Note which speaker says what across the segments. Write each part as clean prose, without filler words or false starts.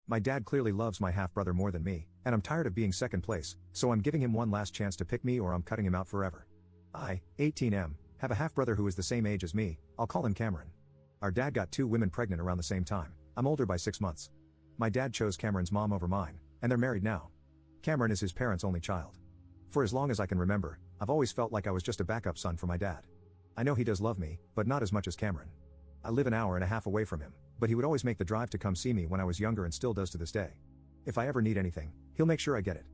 Speaker 1: My dad clearly loves my half-brother more than me, and I'm tired of being second place, so I'm giving him one last chance to pick me or I'm cutting him out forever. I, 18M, have a half-brother who is the same age as me. I'll call him Cameron. Our dad got 2 women pregnant around the same time. I'm older by 6 months. My dad chose Cameron's mom over mine, and they're married now. Cameron is his parents' only child. For as long as I can remember, I've always felt like I was just a backup son for my dad. I know he does love me, but not as much as Cameron. I live an hour and a half away from him, but he would always make the drive to come see me when I was younger and still does to this day. If I ever need anything, he'll make sure I get it.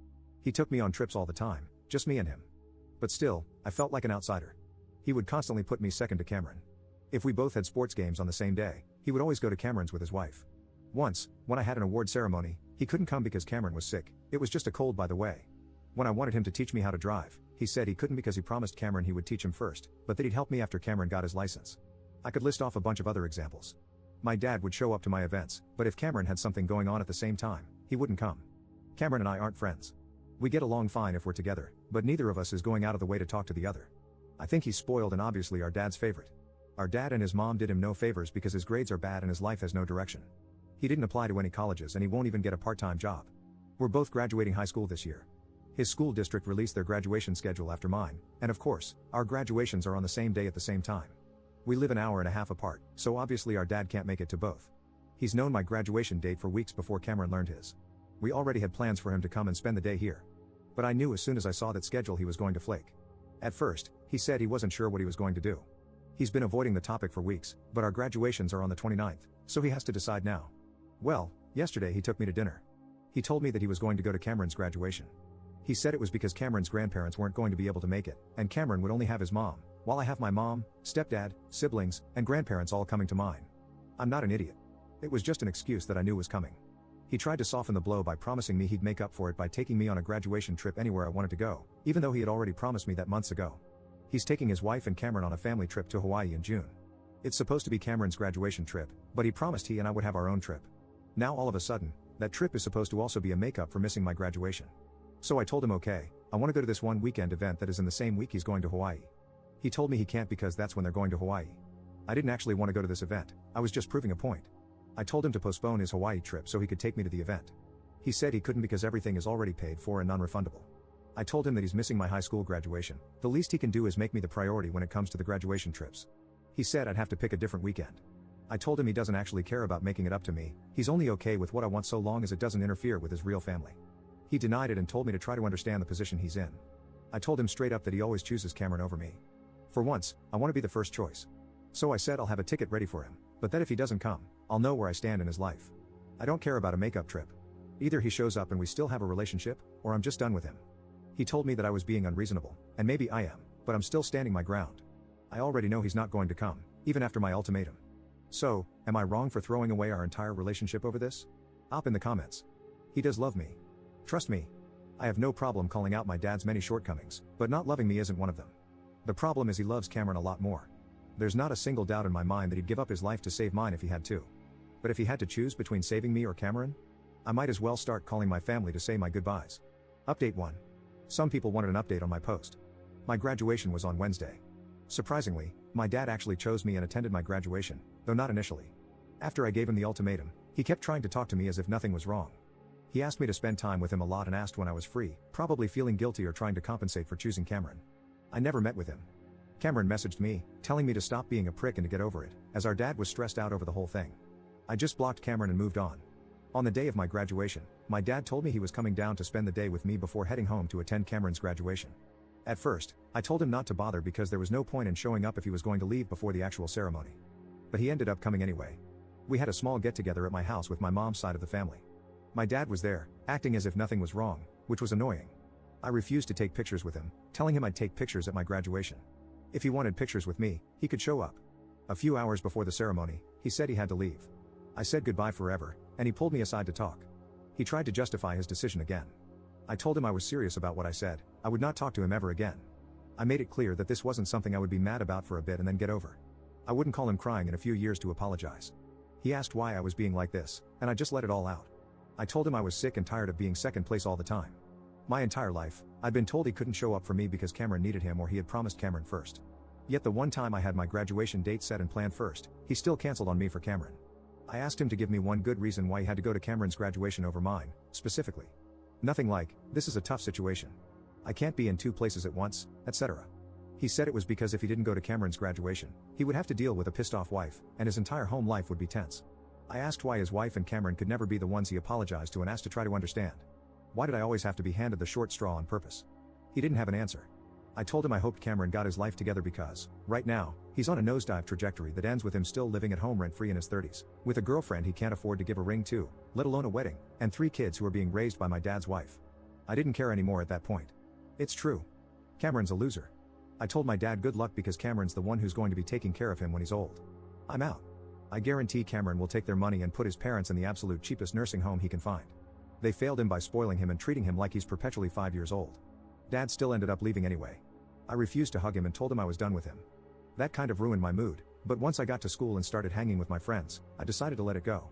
Speaker 1: He took me on trips all the time, just me and him. But still, I felt like an outsider. He would constantly put me second to Cameron. If we both had sports games on the same day, he would always go to Cameron's with his wife. Once, when I had an award ceremony, he couldn't come because Cameron was sick. It was just a cold, by the way. When I wanted him to teach me how to drive, he said he couldn't because he promised Cameron he would teach him first, but that he'd help me after Cameron got his license. I could list off a bunch of other examples. My dad would show up to my events, but if Cameron had something going on at the same time, he wouldn't come. Cameron and I aren't friends. We get along fine if we're together, but neither of us is going out of the way to talk to the other. I think he's spoiled and obviously our dad's favorite. Our dad and his mom did him no favors because his grades are bad and his life has no direction. He didn't apply to any colleges and he won't even get a part-time job. We're both graduating high school this year. His school district released their graduation schedule after mine, and of course, our graduations are on the same day at the same time. We live an hour and a half apart, so obviously our dad can't make it to both. He's known my graduation date for weeks before Cameron learned his. We already had plans for him to come and spend the day here. But I knew as soon as I saw that schedule he was going to flake. At first, he said he wasn't sure what he was going to do. He's been avoiding the topic for weeks, but our graduations are on the 29th, so he has to decide now. Well, yesterday he took me to dinner. He told me that he was going to go to Cameron's graduation. He said it was because Cameron's grandparents weren't going to be able to make it, and Cameron would only have his mom, while I have my mom, stepdad, siblings, and grandparents all coming to mine. I'm not an idiot. It was just an excuse that I knew was coming. He tried to soften the blow by promising me he'd make up for it by taking me on a graduation trip anywhere I wanted to go, even though he had already promised me that months ago. He's taking his wife and Cameron on a family trip to Hawaii in June. It's supposed to be Cameron's graduation trip, but he promised he and I would have our own trip. Now all of a sudden, that trip is supposed to also be a makeup for missing my graduation. So I told him okay, I want to go to this one weekend event that is in the same week he's going to Hawaii. He told me he can't because that's when they're going to Hawaii. I didn't actually want to go to this event, I was just proving a point. I told him to postpone his Hawaii trip so he could take me to the event. He said he couldn't because everything is already paid for and non-refundable. I told him that he's missing my high school graduation, the least he can do is make me the priority when it comes to the graduation trips. He said I'd have to pick a different weekend. I told him he doesn't actually care about making it up to me, he's only okay with what I want so long as it doesn't interfere with his real family. He denied it and told me to try to understand the position he's in. I told him straight up that he always chooses Cameron over me. For once, I want to be the first choice. So I said I'll have a ticket ready for him, but that if he doesn't come, I'll know where I stand in his life. I don't care about a makeup trip. Either he shows up and we still have a relationship, or I'm just done with him. He told me that I was being unreasonable, and maybe I am, but I'm still standing my ground. I already know he's not going to come, even after my ultimatum. So, am I wrong for throwing away our entire relationship over this? Up in the comments. He does love me. Trust me. I have no problem calling out my dad's many shortcomings, but not loving me isn't one of them. The problem is he loves Cameron a lot more. There's not a single doubt in my mind that he'd give up his life to save mine if he had to. But if he had to choose between saving me or Cameron, I might as well start calling my family to say my goodbyes. Update 1. Some people wanted an update on my post. My graduation was on Wednesday. Surprisingly, my dad actually chose me and attended my graduation, though not initially. After I gave him the ultimatum, he kept trying to talk to me as if nothing was wrong. He asked me to spend time with him a lot and asked when I was free, probably feeling guilty or trying to compensate for choosing Cameron. I never met with him. Cameron messaged me, telling me to stop being a prick and to get over it, as our dad was stressed out over the whole thing. I just blocked Cameron and moved on. On the day of my graduation, my dad told me he was coming down to spend the day with me before heading home to attend Cameron's graduation. At first, I told him not to bother because there was no point in showing up if he was going to leave before the actual ceremony. But he ended up coming anyway. We had a small get-together at my house with my mom's side of the family. My dad was there, acting as if nothing was wrong, which was annoying. I refused to take pictures with him, telling him I'd take pictures at my graduation. If he wanted pictures with me, he could show up. A few hours before the ceremony, he said he had to leave. I said goodbye forever, and he pulled me aside to talk. He tried to justify his decision again. I told him I was serious about what I said, I would not talk to him ever again. I made it clear that this wasn't something I would be mad about for a bit and then get over. I wouldn't call him crying in a few years to apologize. He asked why I was being like this, and I just let it all out. I told him I was sick and tired of being second place all the time. My entire life, I'd been told he couldn't show up for me because Cameron needed him or he had promised Cameron first. Yet the one time I had my graduation date set and planned first, he still canceled on me for Cameron. I asked him to give me one good reason why he had to go to Cameron's graduation over mine, specifically. Nothing like, this is a tough situation. I can't be in two places at once, etc. He said it was because if he didn't go to Cameron's graduation, he would have to deal with a pissed off wife, and his entire home life would be tense. I asked why his wife and Cameron could never be the ones he apologized to and asked to try to understand. Why did I always have to be handed the short straw on purpose? He didn't have an answer. I told him I hoped Cameron got his life together because, right now, he's on a nosedive trajectory that ends with him still living at home rent-free in his 30s, with a girlfriend he can't afford to give a ring to, let alone a wedding, and 3 kids who are being raised by my dad's wife. I didn't care anymore at that point. It's true. Cameron's a loser. I told my dad good luck because Cameron's the one who's going to be taking care of him when he's old. I'm out. I guarantee Cameron will take their money and put his parents in the absolute cheapest nursing home he can find. They failed him by spoiling him and treating him like he's perpetually 5 years old. Dad still ended up leaving anyway. I refused to hug him and told him I was done with him. That kind of ruined my mood, but once I got to school and started hanging with my friends, I decided to let it go.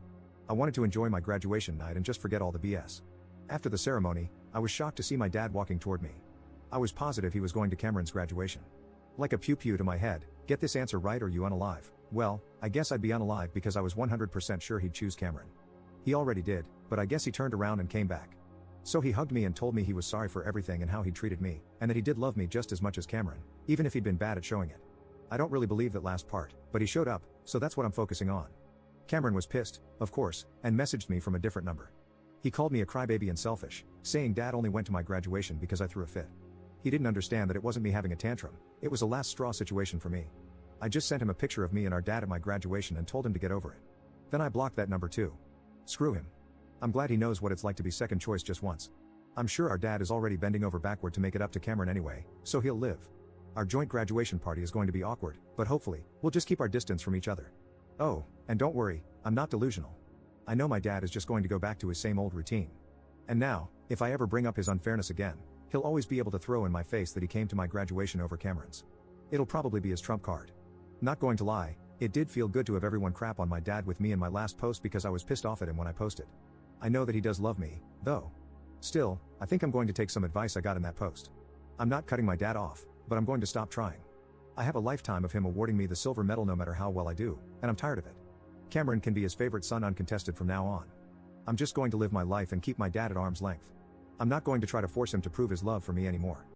Speaker 1: I wanted to enjoy my graduation night and just forget all the BS. After the ceremony, I was shocked to see my dad walking toward me. I was positive he was going to Cameron's graduation. Like a pew-pew to my head, get this answer right or you unalive. Well, I guess I'd be unalive because I was 100% sure he'd choose Cameron. He already did, but I guess he turned around and came back. So he hugged me and told me he was sorry for everything and how he treated me, and that he did love me just as much as Cameron, even if he'd been bad at showing it. I don't really believe that last part, but he showed up, so that's what I'm focusing on. Cameron was pissed, of course, and messaged me from a different number. He called me a crybaby and selfish, saying Dad only went to my graduation because I threw a fit. He didn't understand that it wasn't me having a tantrum, it was a last straw situation for me. I just sent him a picture of me and our dad at my graduation and told him to get over it. Then I blocked that number too. Screw him. I'm glad he knows what it's like to be second choice just once. I'm sure our dad is already bending over backward to make it up to Cameron anyway, so he'll live. Our joint graduation party is going to be awkward, but hopefully, we'll just keep our distance from each other. Oh, and don't worry, I'm not delusional. I know my dad is just going to go back to his same old routine. And now, if I ever bring up his unfairness again, he'll always be able to throw in my face that he came to my graduation over Cameron's. It'll probably be his trump card. Not going to lie, it did feel good to have everyone crap on my dad with me in my last post because I was pissed off at him when I posted. I know that he does love me, though. Still, I think I'm going to take some advice I got in that post. I'm not cutting my dad off, but I'm going to stop trying. I have a lifetime of him awarding me the silver medal no matter how well I do, and I'm tired of it. Cameron can be his favorite son uncontested from now on. I'm just going to live my life and keep my dad at arm's length. I'm not going to try to force him to prove his love for me anymore.